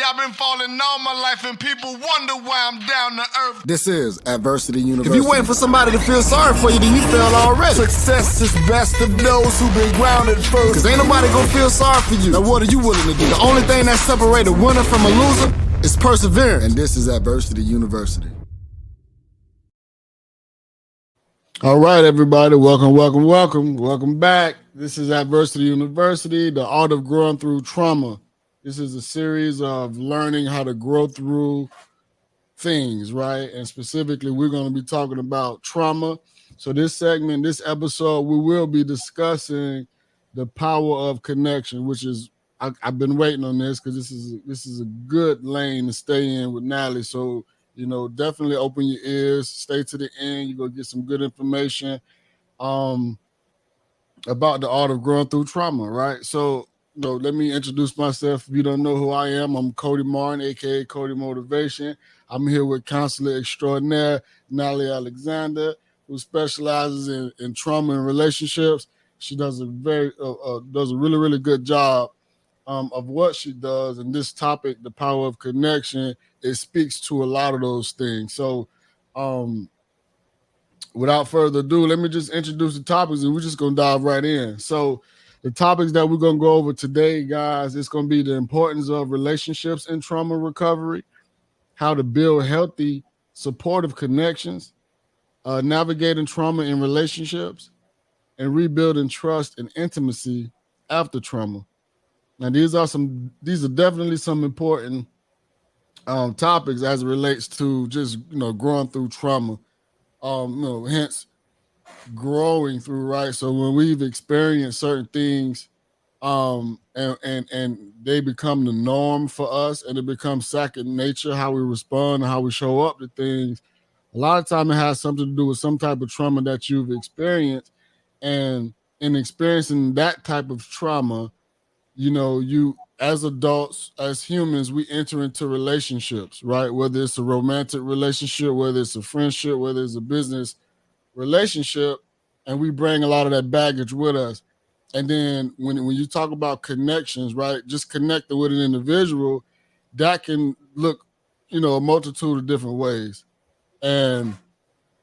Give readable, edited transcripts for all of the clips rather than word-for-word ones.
I've been falling all my life and people wonder why I'm down to earth. This is Adversity University. If you waiting for somebody to feel sorry for you, then you failed already. Success is best of those who've been grounded first. Cause ain't nobody gonna feel sorry for you. Now what are you willing to do? The only thing that separates a winner from a loser is perseverance. And this is Adversity University. All right, everybody, welcome back. This is Adversity University, the art of growing through trauma. This is a series of learning how to grow through things, right? And specifically, we're going to be talking about trauma. So this episode, we will be discussing the power of connection, which is, I've been waiting on this because this is a good lane to stay in with Natalie. So, definitely open your ears, stay to the end. You're going to get some good information about the art of growing through trauma, right? So, let me introduce myself. If you don't know who I am, I'm Cody Martin, a.k.a. Cody Motivation. I'm here with counselor extraordinaire Natalie Alexander, who specializes in trauma and relationships. She does a really, really good job of what she does. And this topic, the power of connection, it speaks to a lot of those things. So without further ado, let me just introduce the topics and we're just going to dive right in. So the topics that we're going to go over today, guys, it's going to be the importance of relationships in trauma recovery, how to build healthy, supportive connections, navigating trauma in relationships, and rebuilding trust and intimacy after trauma. Now, these are definitely some important topics as it relates to just, growing through trauma. Hence growing through, right? So when we've experienced certain things, and they become the norm for us, and it becomes second nature, how we respond and how we show up to things. A lot of time it has something to do with some type of trauma that you've experienced, and in experiencing that type of trauma, you as adults, as humans, we enter into relationships, right? Whether it's a romantic relationship, whether it's a friendship, whether it's a business relationship, and we bring a lot of that baggage with us. And then when you talk about connections, right, just connecting with an individual, that can look, a multitude of different ways. And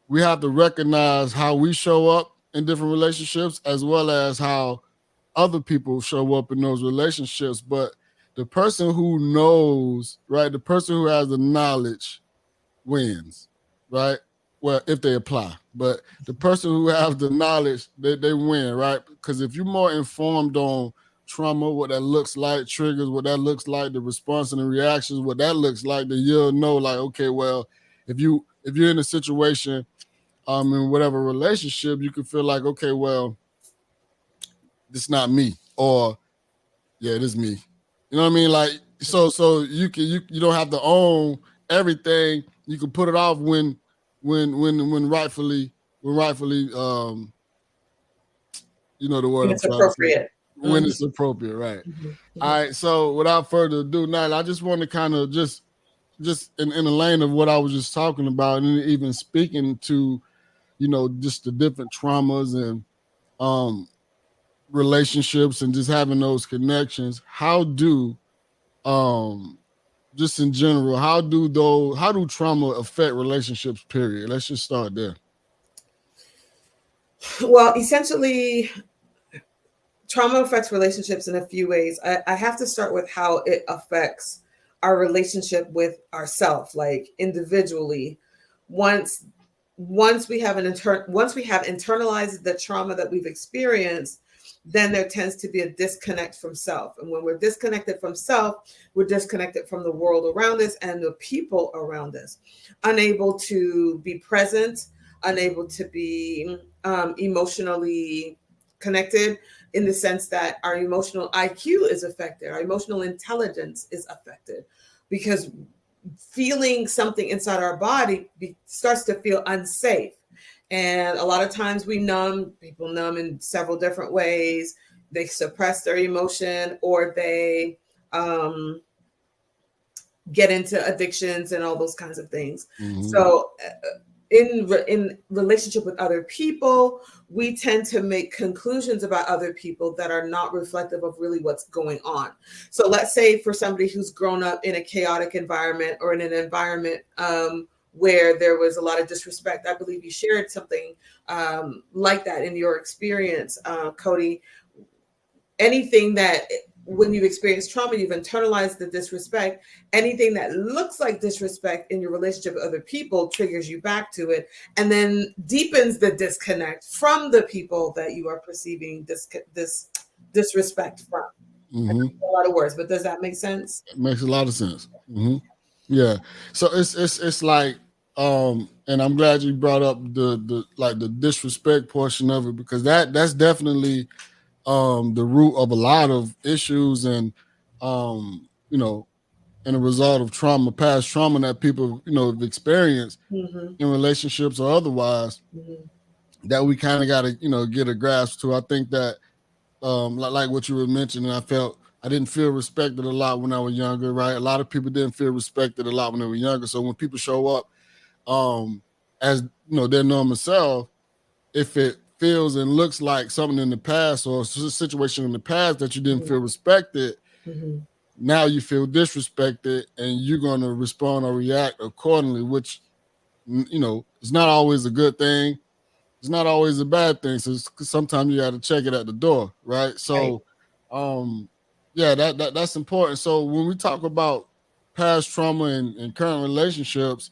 we have to recognize how we show up in different relationships as well as how other people show up in those relationships. But the person who knows, right, the person who has the knowledge wins, right? Well, if they apply. But the person who has the knowledge, they win, right? Because if you're more informed on trauma, what that looks like, triggers, what that looks like, the response and the reactions, what that looks like, then you'll know, like, okay, well, if you're in a situation, in whatever relationship, you can feel like, okay, well, this not me, or yeah, it is me. You know what I mean? Like, so you don't have to own everything. You can put it off when rightfully, the word it's appropriate. When it's appropriate, right? Mm-hmm. All right. So without further ado, now I just want to kind of just in the lane of what I was just talking about, and even speaking to, just the different traumas and relationships and just having those connections. How do just in general, how do trauma affect relationships, period? Let's just start there. Well, essentially, trauma affects relationships in a few ways. I have to start with how it affects our relationship with ourselves, like individually. Once we have internalized the trauma that we've experienced, then there tends to be a disconnect from self. And when we're disconnected from self, we're disconnected from the world around us and the people around us, unable to be present, unable to be emotionally connected, in the sense that our emotional IQ is affected, our emotional intelligence is affected, because feeling something inside our body starts to feel unsafe. And a lot of times people numb in several different ways. They suppress their emotion, or they get into addictions and all those kinds of things. Mm-hmm. So in relationship with other people, we tend to make conclusions about other people that are not reflective of really what's going on. So let's say for somebody who's grown up in a chaotic environment or in an environment where there was a lot of disrespect. I believe you shared something like that in your experience, Cody. Anything that when you've experienced trauma, you've internalized the disrespect. Anything that looks like disrespect in your relationship with other people triggers you back to it and then deepens the disconnect from the people that you are perceiving this disrespect from. A lot of words, but does that make sense? It makes a lot of sense. Yeah. So it's like, and I'm glad you brought up the disrespect portion of it, because that's definitely the root of a lot of issues, and you know, in a result of trauma, past trauma that people, you know, have experienced in relationships or otherwise, that we kind of got to, you know, get a grasp to. I think that like what you were mentioning, I didn't feel respected a lot when I was younger, right? A lot of people didn't feel respected a lot when they were younger. So when people show up as, you know, their normal self, if it feels and looks like something in the past or a situation in the past that you didn't feel respected, now you feel disrespected and you're going to respond or react accordingly, which, you know, is not always a good thing. It's not always a bad thing. So sometimes you got to check it at the door, right? So, yeah, that's important. So when we talk about past trauma and current relationships,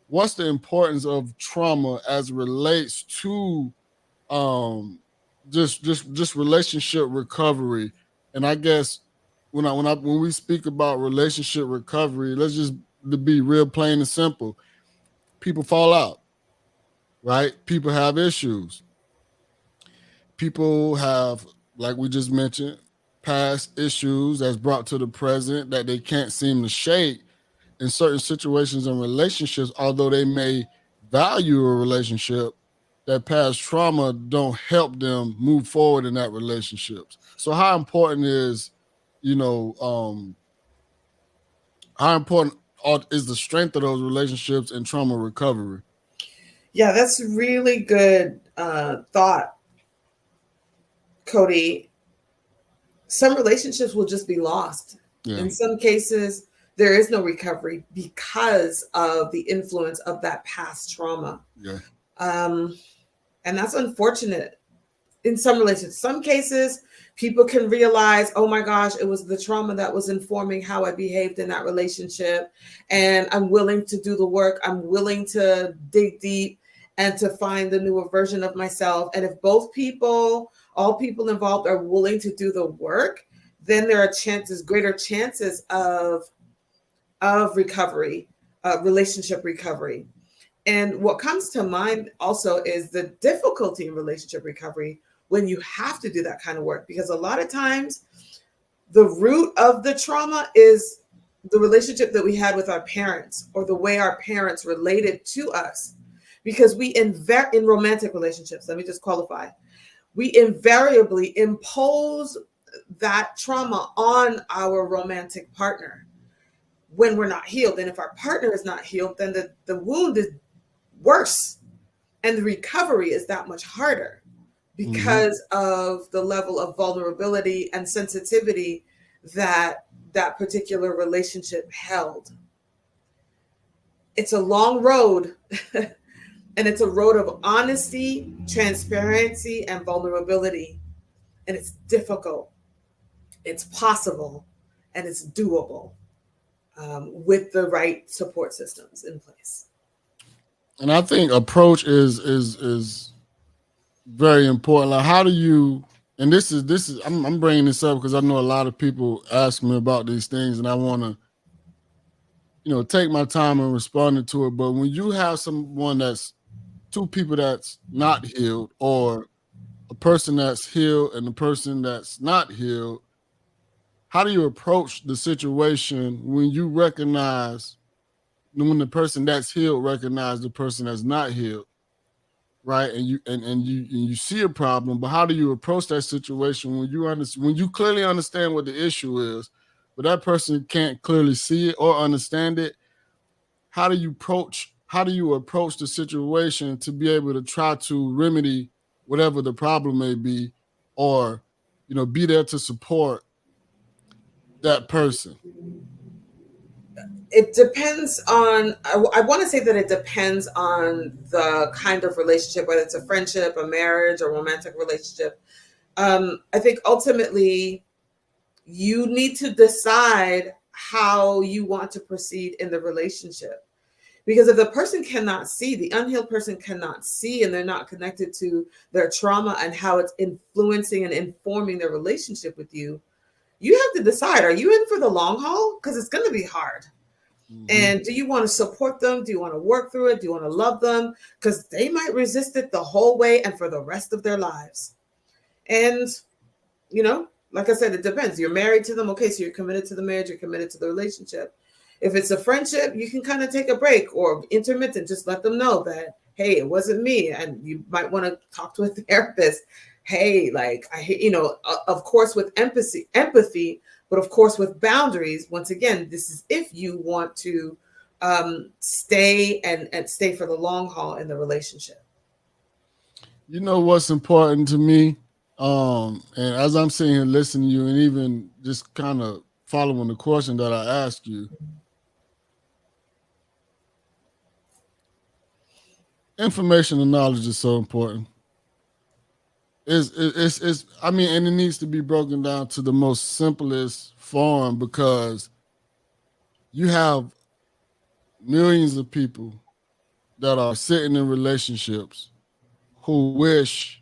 what's the importance of trauma as it relates to just relationship recovery? And I guess when we speak about relationship recovery, let's just be real plain and simple. People fall out, right? People have issues. People have, like we just mentioned, past issues that's brought to the present that they can't seem to shake in certain situations and relationships, although they may value a relationship. That past trauma don't help them move forward in that relationships. So how important is, you know, how important is the strength of those relationships in trauma recovery? Yeah, that's really good thought, Cody. Some relationships will just be lost. Yeah. In some cases, there is no recovery because of the influence of that past trauma. Yeah. And that's unfortunate in some relationships. Some cases, people can realize, oh my gosh, it was the trauma that was informing how I behaved in that relationship. And I'm willing to do the work. I'm willing to dig deep and to find the newer version of myself. And if all people involved are willing to do the work, then there are greater chances of recovery, relationship recovery. And what comes to mind also is the difficulty in relationship recovery when you have to do that kind of work, because a lot of times the root of the trauma is the relationship that we had with our parents or the way our parents related to us. Because we in romantic relationships, let me just qualify, we invariably impose that trauma on our romantic partner when we're not healed. And if our partner is not healed, then the wound is worse and the recovery is that much harder because of the level of vulnerability and sensitivity that particular relationship held. It's a long road and it's a road of honesty, transparency, and vulnerability. And it's difficult. It's possible and it's doable with the right support systems in place. And I think approach is very important. Like, how do you? And this is I'm bringing this up because I know a lot of people ask me about these things, and I want to, you know, take my time in responding to it. But when you have two people that's not healed, or a person that's healed and a person that's not healed, how do you approach the situation when you recognize? When the person that's healed recognize the person that's not healed, right? And you see a problem, but how do you approach that situation when you clearly understand what the issue is, but that person can't clearly see it or understand it? How do you how do you approach the situation to be able to try to remedy whatever the problem may be, or, you know, be there to support that person? It depends on, I want to say that it depends on the kind of relationship, whether it's a friendship, a marriage, a romantic relationship. I think ultimately you need to decide how you want to proceed in the relationship. Because if the person cannot see, the unhealed person cannot see, and they're not connected to their trauma and how it's influencing and informing their relationship with you, you have to decide, are you in for the long haul? Because it's going to be hard. Mm-hmm. And do you want to support them? Do you want to work through it? Do you want to love them? Because they might resist it the whole way and for the rest of their lives. And, you know, like I said, it depends. You're married to them. Okay, so you're committed to the marriage. You're committed to the relationship. If it's a friendship, you can kind of take a break or intermittent. Just let them know that, hey, it wasn't me. And you might want to talk to a therapist. Hey, like, you know, of course, with empathy, but of course, with boundaries. Once again, this is if you want to stay and stay for the long haul in the relationship. You know what's important to me? And as I'm sitting here listening to you and even just kind of following the question that I asked you, information and knowledge is so important. It's I mean, and it needs to be broken down to the most simplest form, because you have millions of people that are sitting in relationships who wish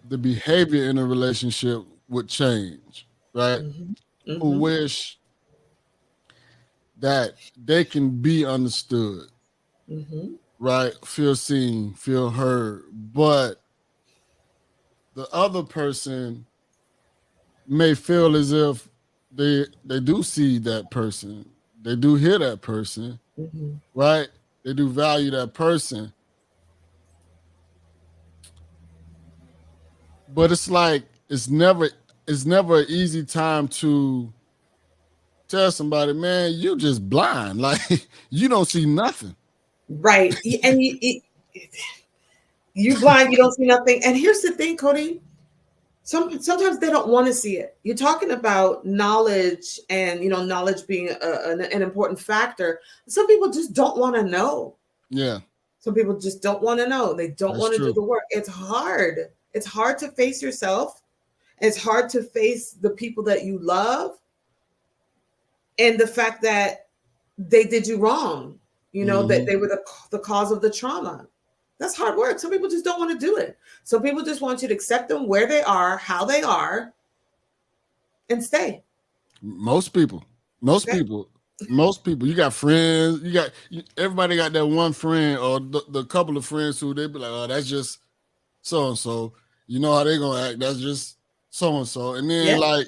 the behavior in a relationship would change, right? Mm-hmm. Who wish that they can be understood, mm-hmm. right? Feel seen, feel heard. But the other person may feel as if they do see that person, they do hear that person, mm-hmm. right? They do value that person. But it's like it's never an easy time to tell somebody, man, you just blind. Like, you don't see nothing. Right. And you blind, you don't see nothing. And here's the thing, Cody. Sometimes they don't want to see it. You're talking about knowledge and, you know, knowledge being an important factor. Some people just don't want to know. Yeah. Some people just don't want to know. They don't want to do the work. It's hard. It's hard to face yourself. It's hard to face the people that you love. And the fact that they did you wrong, you know, mm-hmm. that they were the cause of the trauma. That's hard work. Some people just don't want to do it. Some people just want you to accept them where they are, how they are, and stay. Most people. You got friends. Everybody got that one friend or the couple of friends who they be like, oh, that's just so and so. You know how they gonna act. That's just so and so. And then like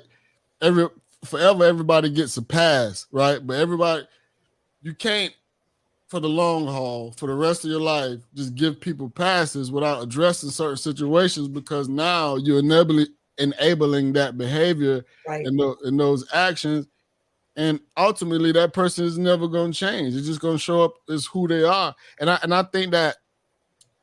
forever, everybody gets a pass, right? But everybody, you can't, for the long haul, for the rest of your life, just give people passes without addressing certain situations, because now you're enabling that behavior and those actions. And ultimately, that person is never going to change. It's just going to show up as who they are. And I think that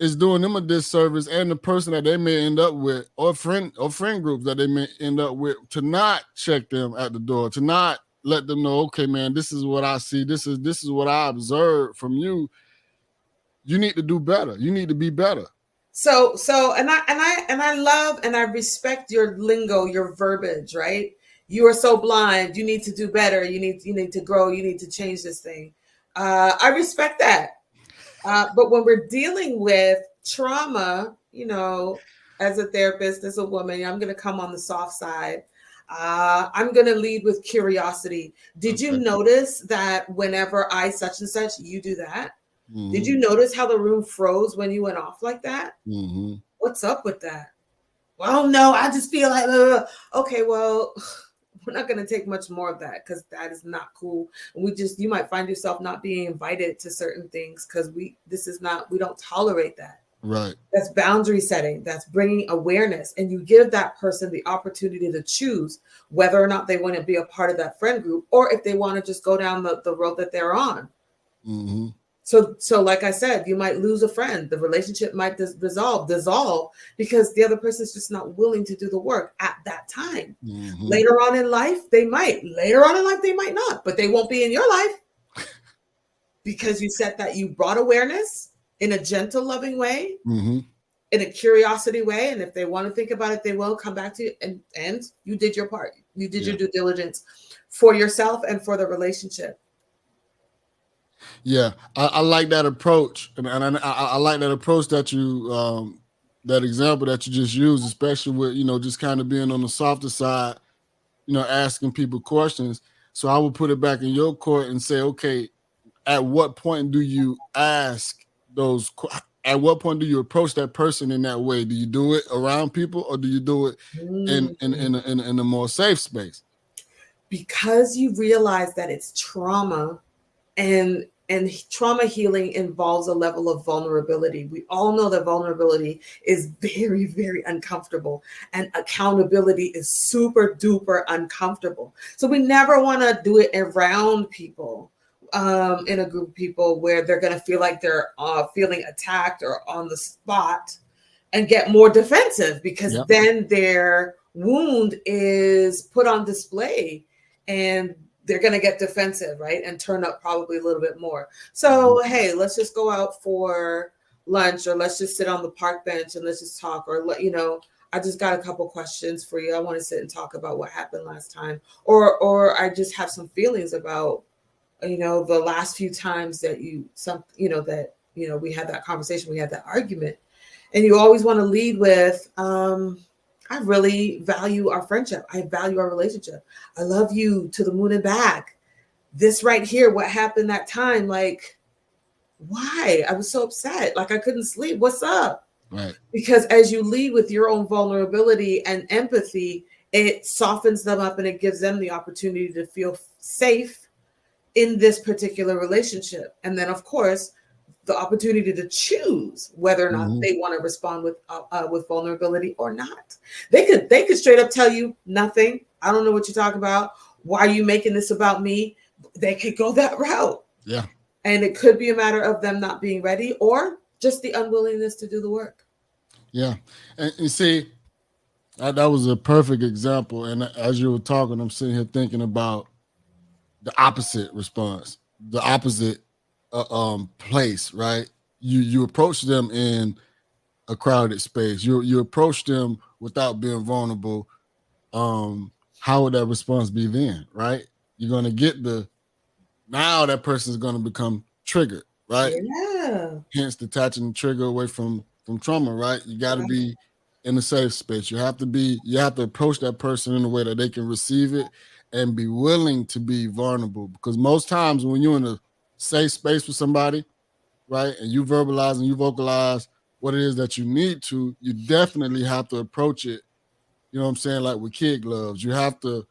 it's doing them a disservice, and the person that they may end up with, or friend groups that they may end up with, to not check them at the door, to not let them know, okay, man, this is what I see. This is what I observed from you. You need to do better. You need to be better. So I love and I respect your lingo, your verbiage, right? You are so blind. You need to do better. You need to grow. You need to change this thing. I respect that. But when we're dealing with trauma, you know, as a therapist, as a woman, I'm going to come on the soft side. I'm going to lead with curiosity. Did you notice that whenever I such and such, you do that? Mm-hmm. Did you notice how the room froze when you went off like that? Mm-hmm. What's up with that? Well, no, I just feel like, okay, well, we're not going to take much more of that, because that is not cool. And you might find yourself not being invited to certain things because we don't tolerate that. Right. That's boundary setting. That's bringing awareness. And you give that person the opportunity to choose whether or not they want to be a part of that friend group or if they want to just go down the road that they're on. Mm-hmm. So like I said, you might lose a friend. The relationship might dissolve because the other person's just not willing to do the work at that time. Mm-hmm. Later on in life, they might. Later on in life, they might not. But they won't be in your life because you said that you brought awareness in a gentle, loving way, Mm-hmm. in a curiosity way. And if they want to think about it, they will come back to you. And you did your part. You did your due diligence for yourself and for the relationship. Yeah, I like that approach, and I like that approach that you, that example that you just used, especially with just kind of being on the softer side, asking people questions. So I would put it back in your court and say, okay, at what point do you ask those? At what point do you approach that person in that way? Do you do it around people, or do you do it in a more safe space? Because you realize that it's trauma, and trauma healing involves a level of vulnerability. We all know that vulnerability is very, very uncomfortable, and accountability is super duper uncomfortable. So we never want to do it around people, in a group of people where they're going to feel like they're feeling attacked or on the spot and get more defensive because then their wound is put on display and they're going to get defensive, right? And turn up probably a little bit more. So, hey, let's just go out for lunch, or let's just sit on the park bench and let's just talk, or I just got a couple questions for you. I want to sit and talk about what happened last time. Or I just have some feelings about, the last few times that we had that conversation, we had that argument. And you always want to lead with, I really value our friendship. I value our relationship. I love you to the moon and back. This right here, what happened that time? Like, why? I was so upset. Like, I couldn't sleep. What's up? Right. Because as you lead with your own vulnerability and empathy, it softens them up and it gives them the opportunity to feel safe in this particular relationship. And then, of course, the opportunity to choose whether or not they want to respond with vulnerability or not. They could straight up tell you nothing. I don't know what you're talking about. Why are you making this about me? They could go that route. Yeah. And it could be a matter of them not being ready or just the unwillingness to do the work. Yeah. And you see, that was a perfect example. And as you were talking, I'm sitting here thinking about the opposite response, the opposite place, right? You approach them in a crowded space. You approach them without being vulnerable. How would that response be then, right? You're going to get now that person is going to become triggered, right? Yeah. Hence detaching the trigger away from trauma, right? You got to be in a safe space. You have to approach that person in a way that they can receive it and be willing to be vulnerable. Because most times when you're in a safe space with somebody, right, and you verbalize and you vocalize what it is that you need to, you definitely have to approach it, you know what I'm saying, like with kid gloves. You have to,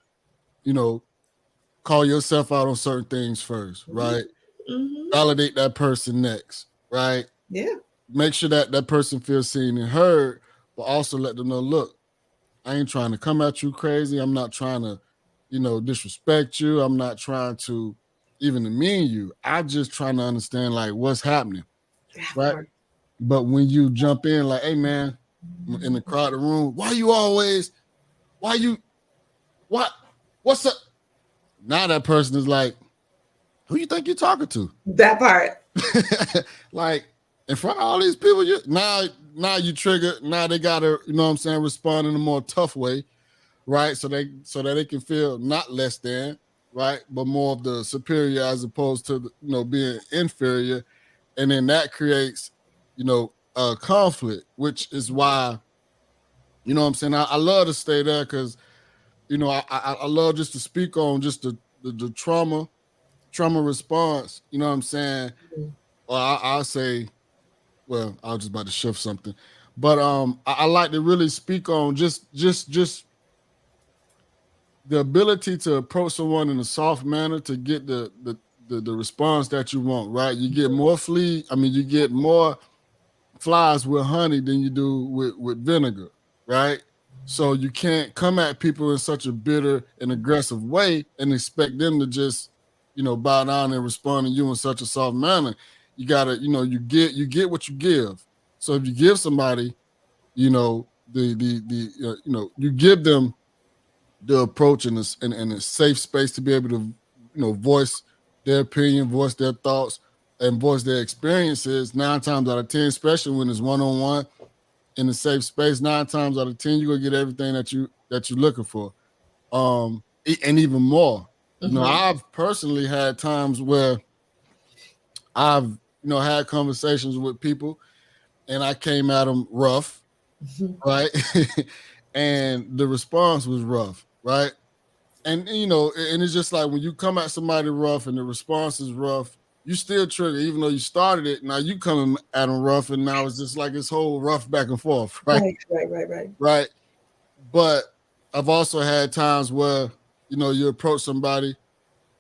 call yourself out on certain things first, right? Mm-hmm. Validate that person next, right? Yeah. Make sure that person feels seen and heard, but also let them know, look, I ain't trying to come at you crazy. I'm not trying to, disrespect you. I'm not trying to even demean you. I'm just trying to understand like what's happening, right? But when you jump in like, hey man, in the crowded room, what's up? Now that person is like, who you think you're talking to? That part. Like in front of all these people, now you trigger. Now they gotta, respond in a more tough way, right? So that they can feel not less than, right, but more of the superior as opposed to being inferior, and then that creates, a conflict, which is why, I love to stay there because, I love just to speak on just the trauma response. You know what I'm saying? Or I'll say, well, I was just about to shift something, but I like to really speak on just the ability to approach someone in a soft manner to get the response that you want, right? You get more you get more flies with honey than you do with vinegar, right? So you can't come at people in such a bitter and aggressive way and expect them to just, bow down and respond to you in such a soft manner. You gotta, you get what you give. So if you give somebody, you give them the approach in a safe space to be able to, voice their opinion, voice their thoughts, and voice their experiences. 9 times out of 10, especially when it's one-on-one in a safe space, 9 times out of 10, you're gonna get everything that you're looking for, and even more. I've personally had times where I've had conversations with people, and I came at them rough, right, and the response was rough, right, and and it's just like when you come at somebody rough and the response is rough, you still trigger, even though you started it. Now you coming at them rough, and now it's just like this whole rough back and forth, right? Right. But I've also had times where you approach somebody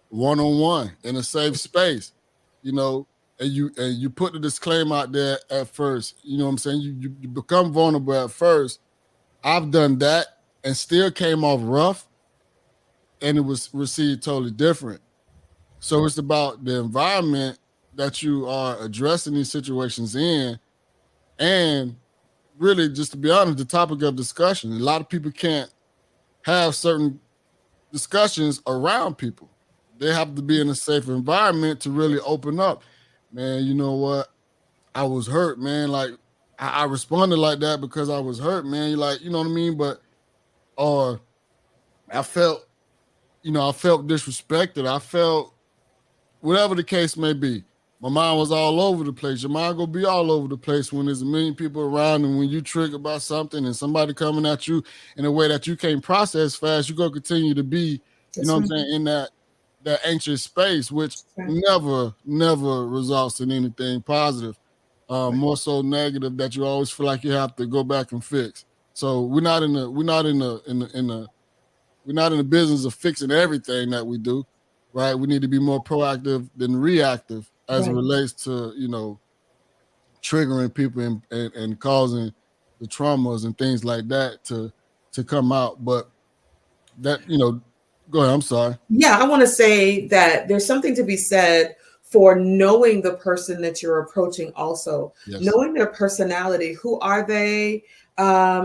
one-on-one in a safe space, and you put the disclaimer out there at first. You know what I'm saying? You become vulnerable at first. I've done that and still came off rough, and it was received totally different. So it's about the environment that you are addressing these situations in, and really, just to be honest, the topic of discussion. A lot of people can't have certain discussions around people. They have to be in a safe environment to really open up. Man, you know what? I was hurt, man. Like I responded like that because I was hurt, man. Like, you know what I mean? But or I felt disrespected. I felt whatever the case may be. My mind was all over the place. Your mind gonna be all over the place when there's a million people around, and when you trigger about something and somebody coming at you in a way that you can't process fast, you're gonna continue to be, what I'm saying, in that anxious space, which never results in anything positive. More so negative, that you always feel like you have to go back and fix. So we're not in the business of fixing everything that we do, right? We need to be more proactive than reactive as it relates to, triggering people and causing the traumas and things like that to come out. But that, go ahead. I'm sorry. Yeah, I want to say that there's something to be said for knowing the person that you're approaching also. Yes. Knowing their personality. Who are they?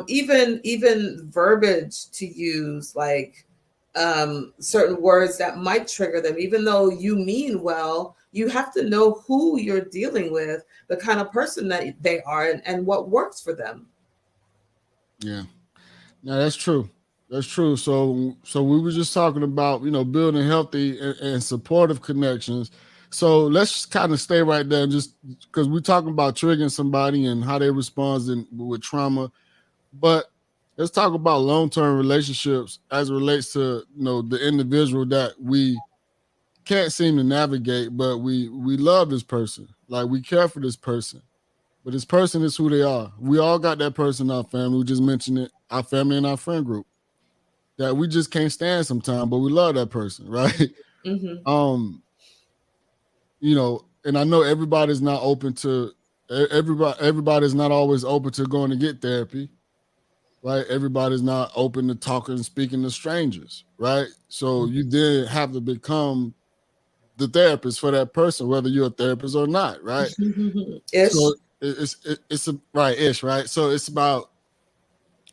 Even verbiage to use, like certain words that might trigger them, even though you mean well. You have to know who you're dealing with, the kind of person that they are, and what works for them. Yeah, no, that's true. That's true. So we were just talking about, building healthy and supportive connections. So let's kind of stay right there, just because we're talking about triggering somebody and how they respond with trauma. But let's talk about long-term relationships as it relates to, the individual that we can't seem to navigate, but we love this person. Like, we care for this person. But this person is who they are. We all got that person in our family. We just mentioned it, our family and our friend group, that we just can't stand sometimes, but we love that person, right? Mm-hmm. And I know everybody's not open to everybody's not always open to going to get therapy, right? Everybody's not open to talking and speaking to strangers, right? So you then have to become the therapist for that person, whether you're a therapist or not, right? Ish. So it's right, ish, right? So it's about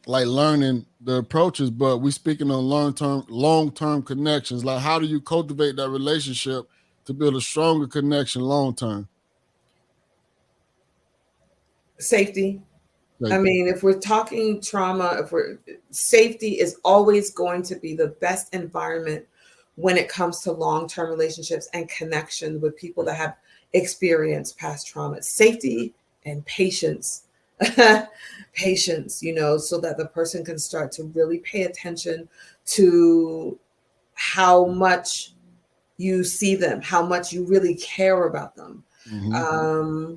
like learning the approaches, but we speaking on long-term connections. Like, how do you cultivate that relationship to build a stronger connection long-term? Safety. I mean, if we're talking trauma, safety is always going to be the best environment when it comes to long-term relationships and connection with people that have experienced past trauma. Safety and patience. Patience, so that the person can start to really pay attention to how much you see them, how much you really care about them. Mm-hmm.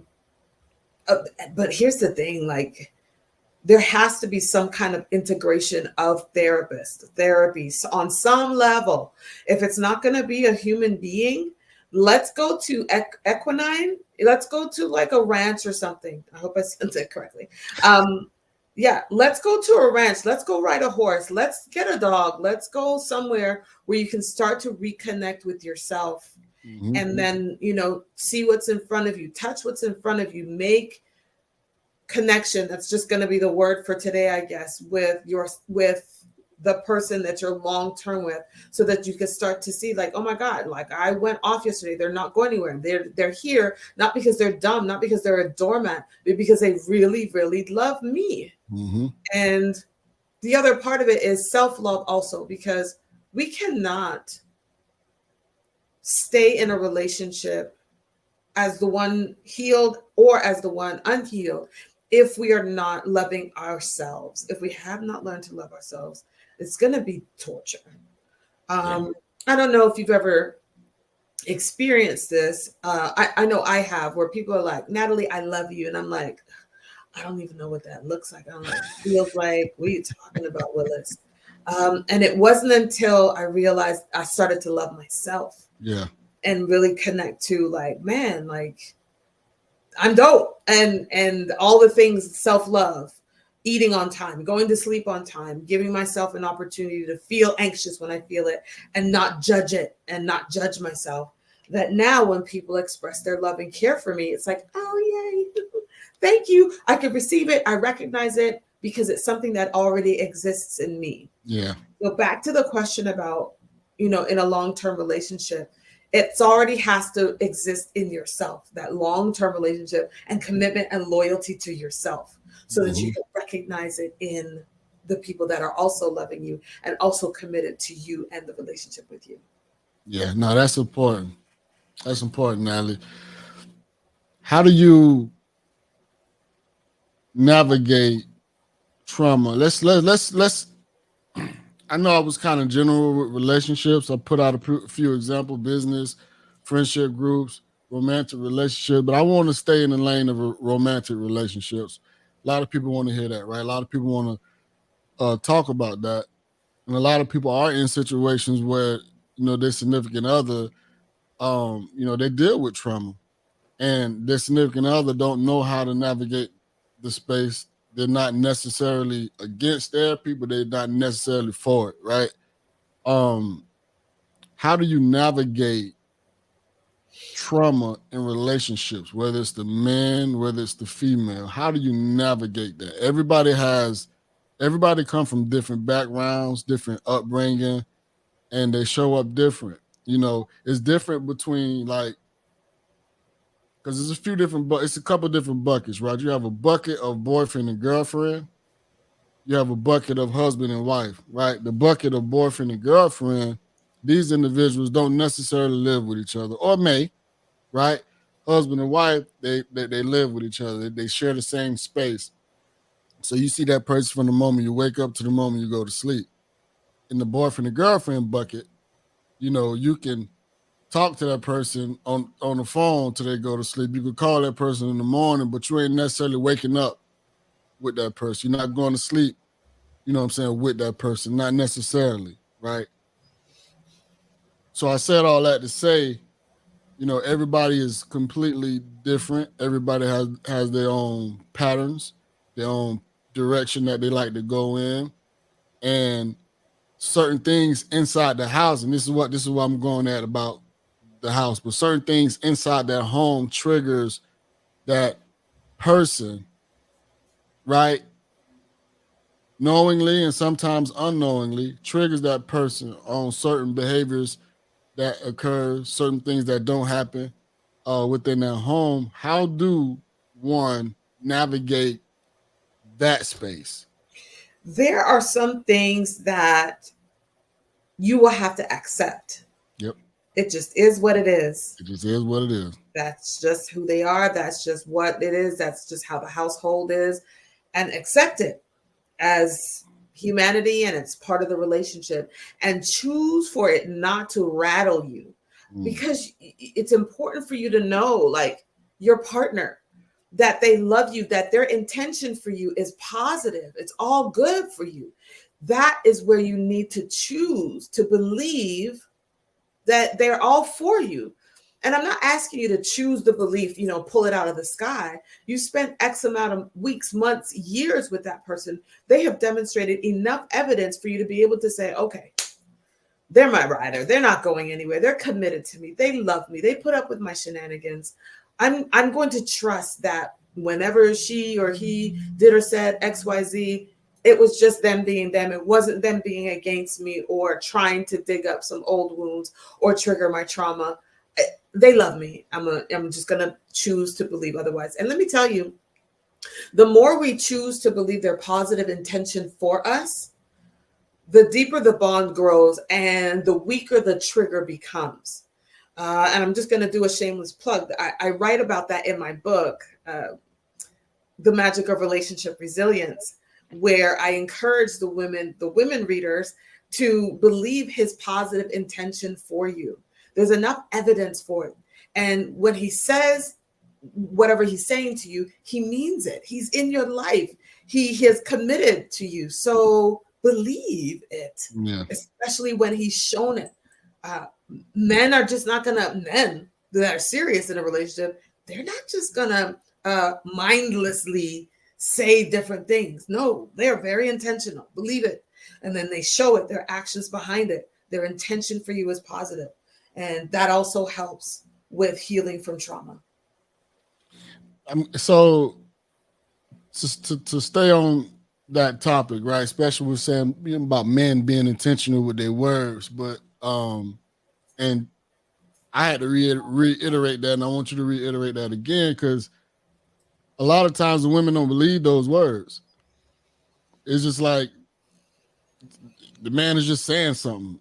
But here's the thing, like, there has to be some kind of integration of therapy on some level. If it's not going to be a human being, let's go to Equine. Let's go to like a ranch or something. I hope I said that correctly. Yeah, let's go to a ranch. Let's go ride a horse. Let's get a dog. Let's go somewhere where you can start to reconnect with yourself. Mm-hmm. And then, see what's in front of you, touch what's in front of you, make connection. That's just going to be the word for today, I guess, with the person that you're long term with, so that you can start to see like, oh my God, like I went off yesterday. They're not going anywhere. They're here, not because they're dumb, not because they're a doormat, but because they really, really love me. Mm-hmm. And the other part of it is self-love also, because we cannot stay in a relationship as the one healed or as the one unhealed if we are not loving ourselves. If we have not learned to love ourselves, it's going to be torture. I don't know if you've ever experienced this. I know I have, where people are like, Natalie, I love you. And I'm like, I don't even know what that looks like. I don't know what it feels like. What are you talking about, Willis? And it wasn't until I realized I started to love myself. Yeah. And really connect to like, man, like I'm dope. And all the things, self-love, eating on time, going to sleep on time, giving myself an opportunity to feel anxious when I feel it and not judge it and not judge myself. That now when people express their love and care for me, it's like, oh yay, thank you. I can receive it. I recognize it because it's something that already exists in me. Yeah. So back to the question about, in a long-term relationship, it's already has to exist in yourself, that long-term relationship and commitment and loyalty to yourself, so that you can recognize it in the people that are also loving you and also committed to you and the relationship with you. Yeah, no, that's important. That's important, Natalie. How do you navigate trauma? Let's I know I was kind of general with relationships. I put out a few examples: business, friendship groups, romantic relationships. But I want to stay in the lane of romantic relationships. A lot of people want to hear that, right? A lot of people want to talk about that. And a lot of people are in situations where, their significant other, they deal with trauma. And their significant other don't know how to navigate the space. They're not necessarily against therapy, but they're not necessarily for it, right? How do you navigate trauma in relationships, whether it's the man, whether it's the female? How do you navigate that? Everybody come from different backgrounds, different upbringing, and they show up different. It's different between like, because there's it's a couple different buckets, right? You have a bucket of boyfriend and girlfriend. You have a bucket of husband and wife, right? The bucket of boyfriend and girlfriend, these individuals don't necessarily live with each other, or may, right? Husband and wife, they live with each other. They share the same space. So you see that person from the moment you wake up to the moment you go to sleep. In the boyfriend and girlfriend bucket, you can talk to that person on the phone till they go to sleep. You could call that person in the morning, but you ain't necessarily waking up with that person. You're not going to sleep, with that person, not necessarily, right? So I said all that to say, everybody is completely different. Everybody has their own patterns, their own direction that they like to go in, and certain things inside the house. And this is what I'm going at about the house, but certain things inside that home triggers that person, right? Knowingly and sometimes unknowingly triggers that person on certain behaviors that occur, certain things that don't happen within their home. How do one navigate that space? There are some things that you will have to accept. Yep. It just is what it is. It just is what it is. That's just who they are. That's just what it is. That's just how the household is. And accept it as humanity, and it's part of the relationship. And choose for it not to rattle you. Because it's important for you to know, like, your partner, that they love you, that their intention for you is positive. It's all good for you. That is where you need to choose to believe that they're all for you. And I'm not asking you to choose the belief, pull it out of the sky. You spent X amount of weeks, months, years with that person. They have demonstrated enough evidence for you to be able to say, okay, they're my rider. They're not going anywhere. They're committed to me. They love me. They put up with my shenanigans. I'm going to trust that whenever she or he did or said XYZ, it was just them being them. It wasn't them being against me or trying to dig up some old wounds or trigger my trauma. They love me. I'm just going to choose to believe otherwise. And let me tell you, the more we choose to believe their positive intention for us, the deeper the bond grows and the weaker the trigger becomes. And I'm just going to do a shameless plug. I write about that in my book, The Magic of Relationship Resilience, where I encourage the women readers to believe his positive intention for you. There's enough evidence for it. And when he says whatever he's saying to you, he means it. He's in your life. He has committed to you. So believe it, especially when he's shown it. Men are just not men that are serious in a relationship, they're not just gonna mindlessly say different things. No, they're very intentional. Believe it. And then they show it, their actions behind it. Their intention for you is positive. And that also helps with healing from trauma. So to stay on that topic, right? Especially with saying about men being intentional with their words, but and I had to reiterate that, and I want you to reiterate that again, because a lot of times the women don't believe those words. It's just like the man is just saying something,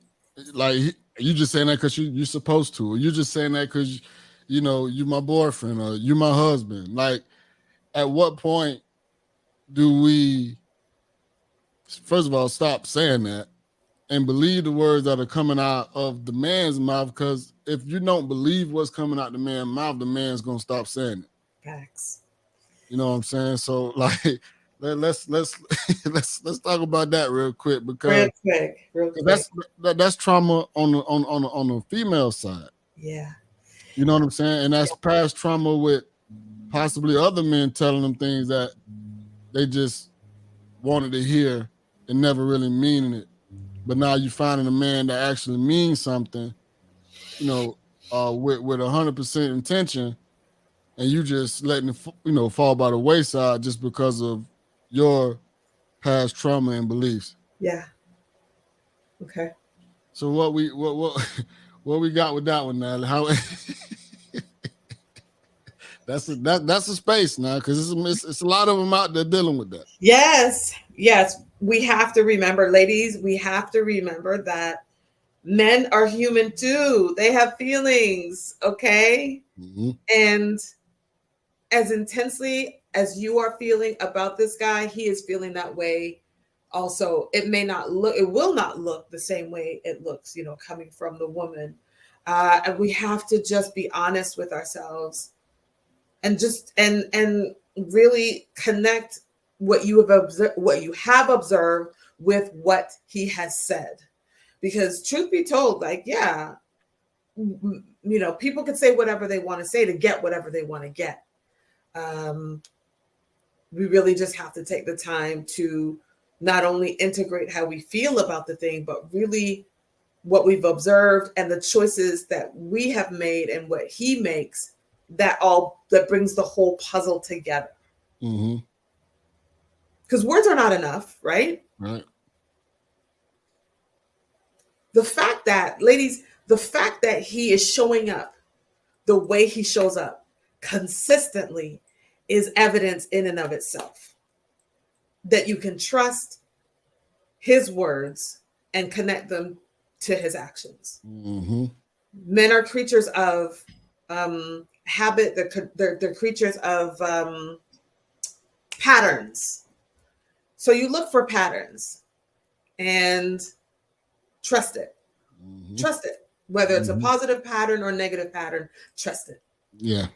like you just saying that because you're supposed to, or you're just saying that because you're my boyfriend or you're my husband. Like, at what point do we, first of all, stop saying that and believe the words that are coming out of the man's mouth? Because if you don't believe what's coming out the man's mouth, the man's gonna stop saying it. Facts. You know what I'm saying? So, like, let's talk about that real quick, because real quick. That's trauma on the female side. Yeah. You know what I'm saying? And that's past trauma with possibly other men telling them things that they just wanted to hear and never really meaning it. But now you're finding a man that actually means something, with 100% intention, and you just letting it, fall by the wayside just because of your past trauma and beliefs. Yeah. Okay. So what we got with that one now? How that's a space now, because it's a lot of them out there dealing with that. Yes. We have to remember, ladies, that men are human too. They have feelings, okay? Mm-hmm. And as intensely as you are feeling about this guy, he is feeling that way also. It will not look the same way it looks, coming from the woman. And we have to just be honest with ourselves and just and really connect what you have observed with what he has said. Because truth be told, people could say whatever they want to say to get whatever they want to get. We really just have to take the time to not only integrate how we feel about the thing, but really what we've observed and the choices that we have made and what he makes, that brings the whole puzzle together. Mm-hmm. Because words are not enough, right? Right. The fact that he is showing up the way he shows up consistently is evidence in and of itself that you can trust his words and connect them to his actions. Mm-hmm. Men are creatures of habit. They're creatures of patterns. So you look for patterns and trust it. Mm-hmm. Trust it. Whether it's Mm-hmm. a positive pattern or negative pattern, trust it. Yeah.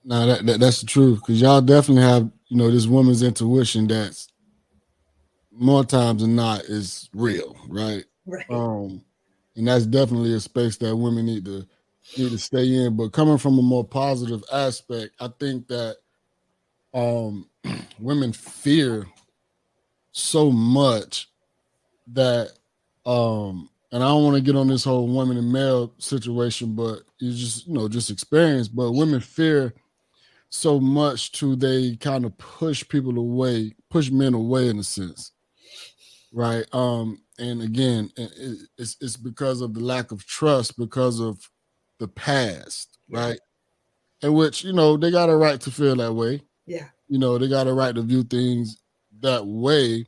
No, that's the truth, because y'all definitely have, this woman's intuition that's more times than not is real, right? Right. And that's definitely a space that women need to need to stay in. But coming from a more positive aspect, I think that women fear so much that and I don't want to get on this whole women and male situation, but you just just experience. But women fear so much to they kind of push people away, push men away in a sense, right? And again, it's because of the lack of trust, because of the past, right? In which they got a right to feel that way. Yeah. They got a right to view things that way,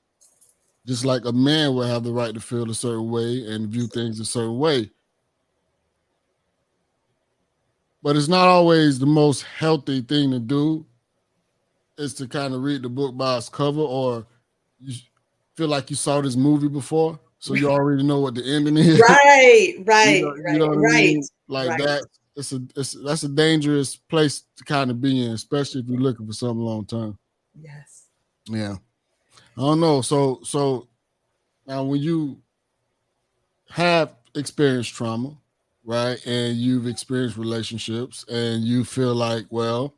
just like a man would have the right to feel a certain way and view things a certain way. But it's not always the most healthy thing to do is to kind of read the book by its cover, or you feel like you saw this movie before, so you already know what the ending is. Right. You know what I mean? Like right. that. That's a dangerous place to kind of be in, especially if you're looking for something long term. Yes. Yeah. I don't know. So now when you have experienced trauma, right, and you've experienced relationships, and you feel like, well,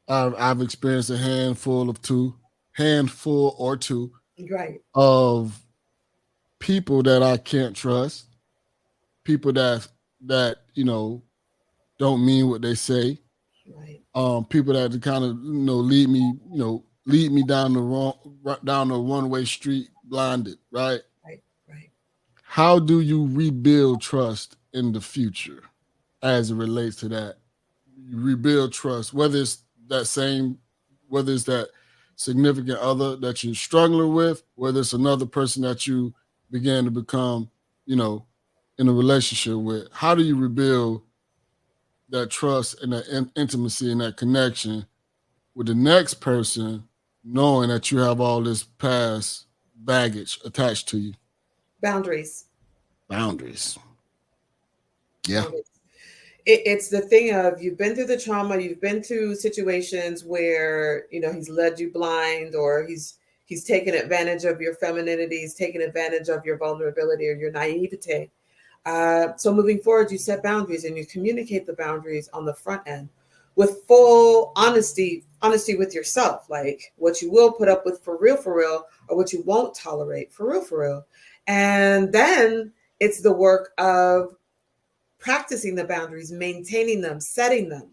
I've experienced a handful or two Right. of people that I can't trust, people that don't mean what they say, Right. people that kind of lead me down the one-way street blinded, right? Right. How do you rebuild trust in the future as it relates to that? You rebuild trust, whether it's that significant other that you're struggling with, whether it's another person that you began to become, in a relationship with. How do you rebuild that trust and that intimacy and that connection with the next person, knowing that you have all this past baggage attached to you? Boundaries. Yeah. It's the thing of, you've been through the trauma, you've been through situations where he's led you blind, or he's taken advantage of your femininity, he's taken advantage of your vulnerability or your naivete. So moving forward, you set boundaries and you communicate the boundaries on the front end with full honesty with yourself, like what you will put up with for real, or what you won't tolerate for real. And then it's the work of practicing the boundaries, maintaining them, setting them.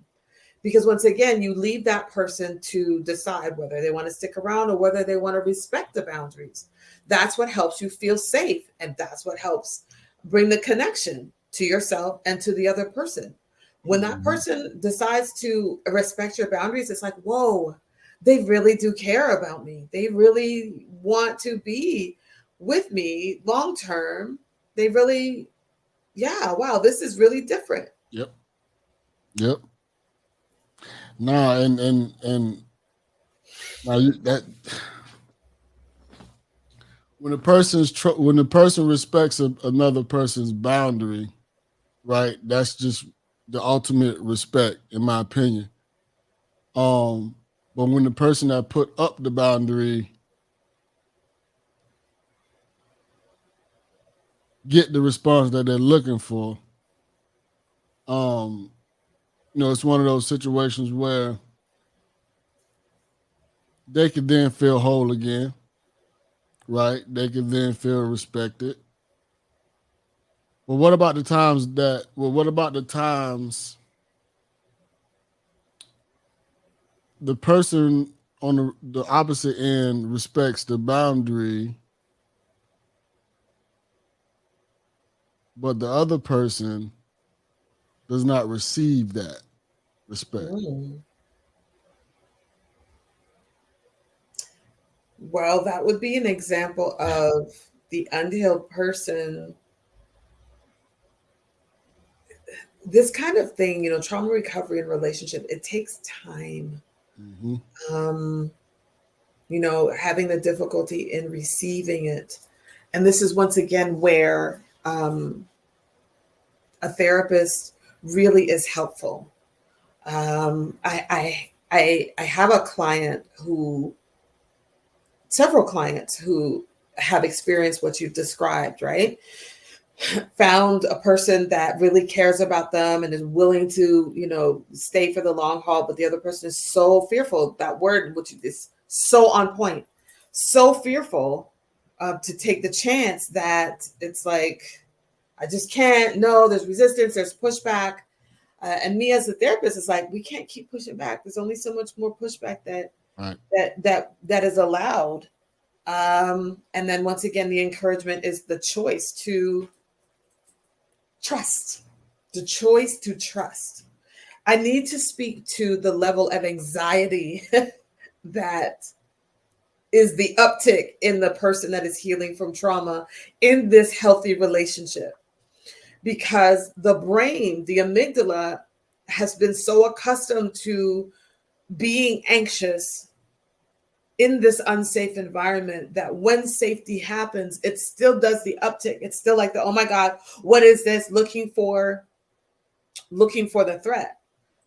Because once again, you leave that person to decide whether they want to stick around or whether they want to respect the boundaries. That's what helps you feel safe. And that's what helps bring the connection to yourself and to the other person. When that person decides to respect your boundaries, it's like, whoa, they really do care about me. They really want to be with me long term. They really, wow, this is really different. Yep. No, and now that when the person respects another person's boundary, right? That's just the ultimate respect, in my opinion. But when the person that put up the boundary get the response that they're looking for, it's one of those situations where they could then feel whole again, right? They could then feel respected. But what about the times the person on the opposite end respects the boundary, but the other person does not receive that respect? Well, that would be an example of the unhealed person. This kind of thing, trauma recovery and relationship, it takes time. Having the difficulty in receiving it. And this is once again where a therapist really is helpful. I have several clients who have experienced what you've described, right? found a person that really cares about them and is willing to, stay for the long haul, but the other person is so fearful. That word, which is so on point, so fearful to take the chance that it's like, I just can't. No, there's resistance, there's pushback. And me as a therapist, it's like, we can't keep pushing back. There's only so much more pushback that is allowed. And then once again, the encouragement is the choice to trust, the choice to trust. I need to speak to the level of anxiety that is the uptick in the person that is healing from trauma in this healthy relationship. Because the brain, the amygdala, has been so accustomed to being anxious in this unsafe environment that when safety happens, it still does the uptick. It's still like oh my God, what is this? Looking for the threat.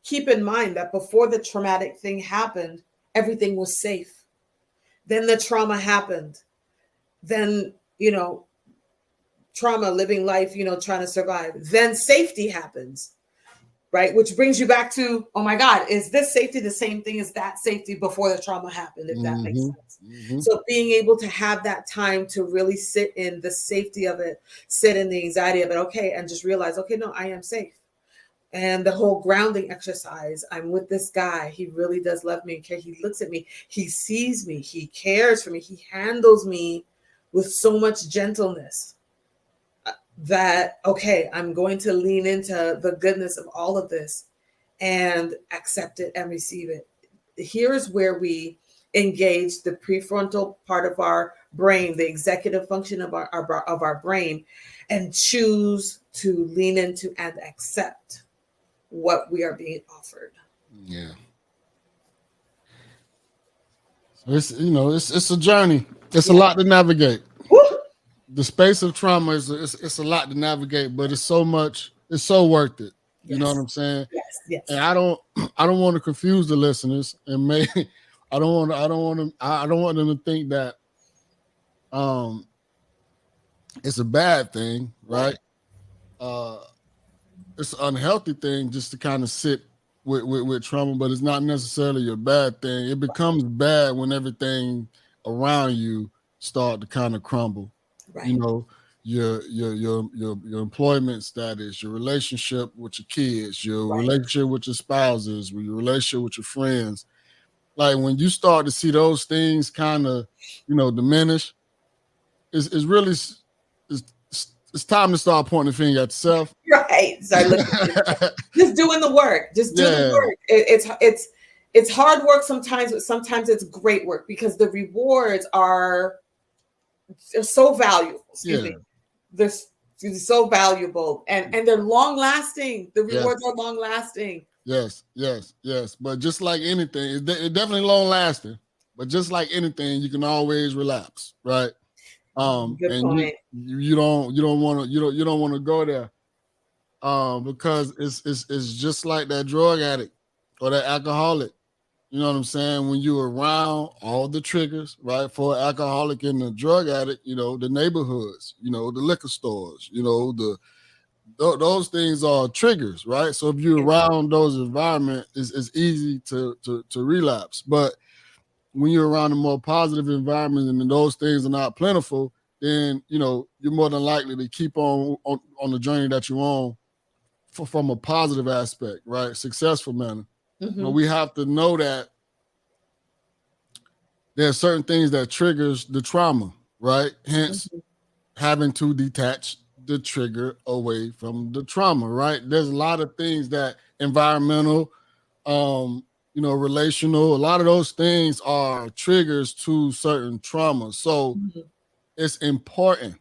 Keep in mind that before the traumatic thing happened, everything was safe. Then the trauma happened. Then, trauma, living life, trying to survive. Then safety happens, right? Which brings you back to, oh my God, is this safety the same thing as that safety before the trauma happened, if that makes sense? Mm-hmm. So being able to have that time to really sit in the safety of it, sit in the anxiety of it, okay, and just realize, okay, no, I am safe. And the whole grounding exercise, I'm with this guy. He really does love me and care. He looks at me. He sees me. He cares for me. He handles me with so much gentleness. That, okay, I'm going to lean into the goodness of all of this and accept it and receive it. Here is where we engage the prefrontal part of our brain, the executive function of our brain, and choose to lean into and accept what we are being offered. Yeah. It's a journey. It's a lot to navigate. Woo! The space of trauma it's a lot to navigate, but it's so worth it. You know what I'm saying? Yes. And I don't want to confuse the listeners, and I don't want them to think that it's a bad thing, right? It's an unhealthy thing just to kind of sit with trauma, but it's not necessarily a bad thing. It becomes bad when everything around you start to kind of crumble. Right. Your employment status, your relationship with your kids, your relationship with your spouses, your relationship with your friends. Like when you start to see those things kind of, diminish, it's really it's time to start pointing the finger at yourself. Right. Just doing the work. Just do the work. It's hard work sometimes, but sometimes it's great work because the rewards are so valuable. Excuse me. They're so valuable and they're long lasting. The rewards are long lasting. Yes. But just like anything, it definitely long lasting. But just like anything, you can always relapse, right? Good point. You don't want to go there, because it's just like that drug addict or that alcoholic. You know what I'm saying? When you're around all the triggers, right? For an alcoholic and a drug addict, the neighborhoods, the liquor stores, those things are triggers, right? So if you're around those environments, it's easy to relapse. But when you're around a more positive environment and those things are not plentiful, then you're more than likely to keep on the journey that you're on from a positive aspect, right? Successful manner. Mm-hmm. But we have to know that there are certain things that triggers the trauma, right? Hence, having to detach the trigger away from the trauma, right? There's a lot of things that environmental, relational, a lot of those things are triggers to certain traumas. So it's important.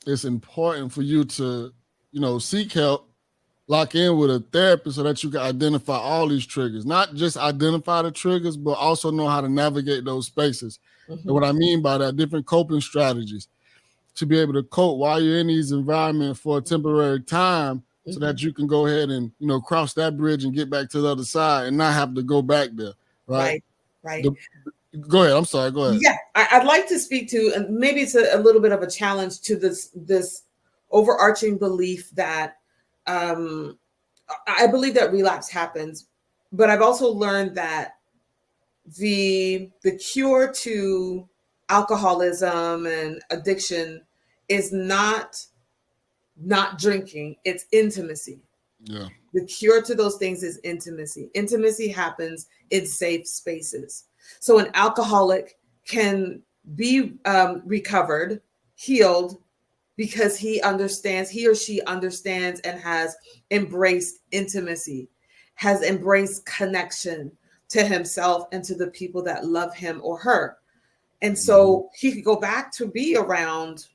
It's important for you to, seek help, lock in with a therapist so that you can identify all these triggers, not just identify the triggers, but also know how to navigate those spaces. And what I mean by that, different coping strategies to be able to cope while you're in these environments for a temporary time so that you can go ahead and, cross that bridge and get back to the other side and not have to go back there. Right. Go ahead. I'm sorry. Go ahead. Yeah. I'd like to speak to, and maybe it's a little bit of a challenge to this overarching belief that I believe that relapse happens, but I've also learned that the cure to alcoholism and addiction is not drinking, it's intimacy. Yeah. The cure to those things is intimacy. Intimacy happens in safe spaces. So an alcoholic can be recovered, healed, because he or she understands and has embraced intimacy, has embraced connection to himself and to the people that love him or her. And so he could go back to be around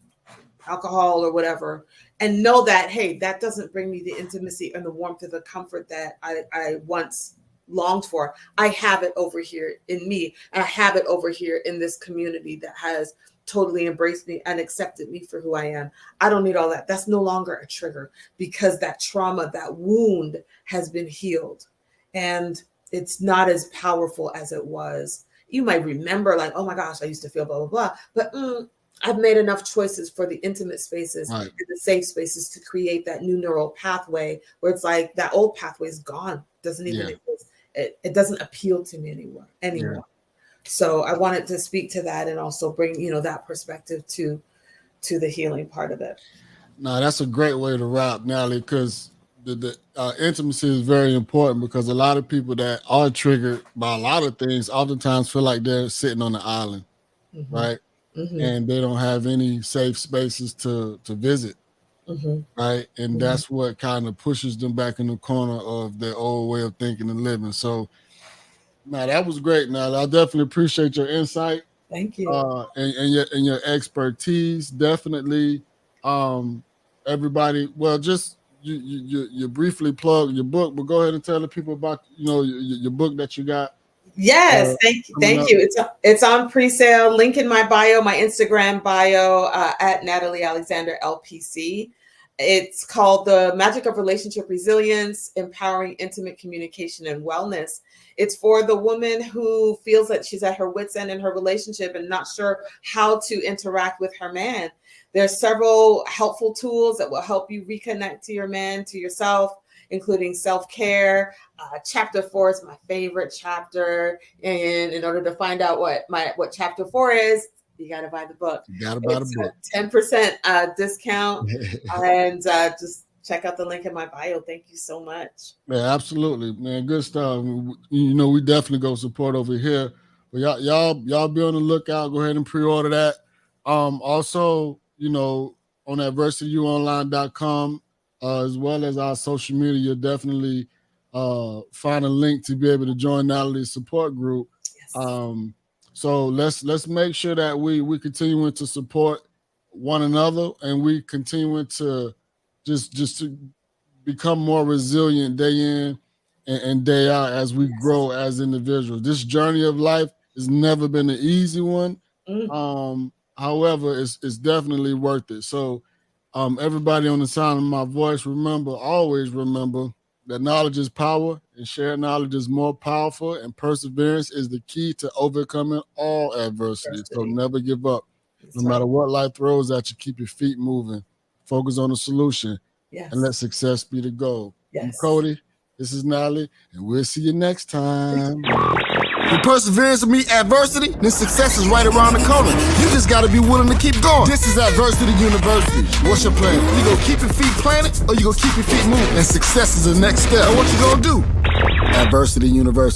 alcohol or whatever and know that, hey, that doesn't bring me the intimacy and the warmth or the comfort that I once longed for. I have it over here in me, and I have it over here in this community that has totally embraced me and accepted me for who I am. I don't need all that. That's no longer a trigger because that trauma, that wound has been healed, and it's not as powerful as it was. You might remember like, oh my gosh, I used to feel blah, blah, blah, but I've made enough choices for the intimate spaces and the safe spaces to create that new neural pathway where it's like that old pathway is gone. Doesn't even exist. It doesn't appeal to me anymore. Yeah. So I wanted to speak to that and also bring, that perspective to the healing part of it. No, that's a great way to wrap, Natalie, because the intimacy is very important, because a lot of people that are triggered by a lot of things oftentimes feel like they're sitting on the island, right? Mm-hmm. And they don't have any safe spaces to visit, right? And that's what kind of pushes them back in the corner of their old way of thinking and living. So, that was great, Natalie. I definitely appreciate your insight. Thank you. And your expertise. Definitely, everybody. Well, just you briefly plug your book, but go ahead and tell the people about your book that you got. Yes, thank you. It's on pre-sale. Link in my bio, my Instagram bio at Natalie Alexander LPC. It's called The Magic of Relationship Resilience: Empowering Intimate Communication and Wellness. It's for the woman who feels that she's at her wit's end in her relationship and not sure how to interact with her man. There's several helpful tools that will help you reconnect to your man, to yourself, including self-care. Chapter 4 is my favorite chapter. And in order to find out what chapter 4 is, you got to buy the book. You got to buy the book. 10% discount. And just check out the link in my bio. Thank you so much. Yeah, absolutely, man. Good stuff. We definitely go support over here. But y'all be on the lookout. Go ahead and pre-order that. Also, on adversityonline.com, as well as our social media, you'll definitely find a link to be able to join Natalie's support group. Yes. So let's make sure that we continuing to support one another, and we continuing to just to become more resilient day in and day out as we grow as individuals. This journey of life has never been an easy one. However, it's definitely worth it. So everybody on the sound of my voice, always remember that knowledge is power, and shared knowledge is more powerful, and perseverance is the key to overcoming all adversity. So never give up. No matter what life throws at you, keep your feet moving. Focus on the solution, and let success be the goal. Yes. I'm Cody. This is Natalie, and we'll see you next time. When perseverance will meet adversity, then success is right around the corner. You just got to be willing to keep going. This is Adversity University. What's your plan? You gonna keep your feet planted, or you gonna keep your feet moving? And success is the next step. And what you gonna do? Adversity University.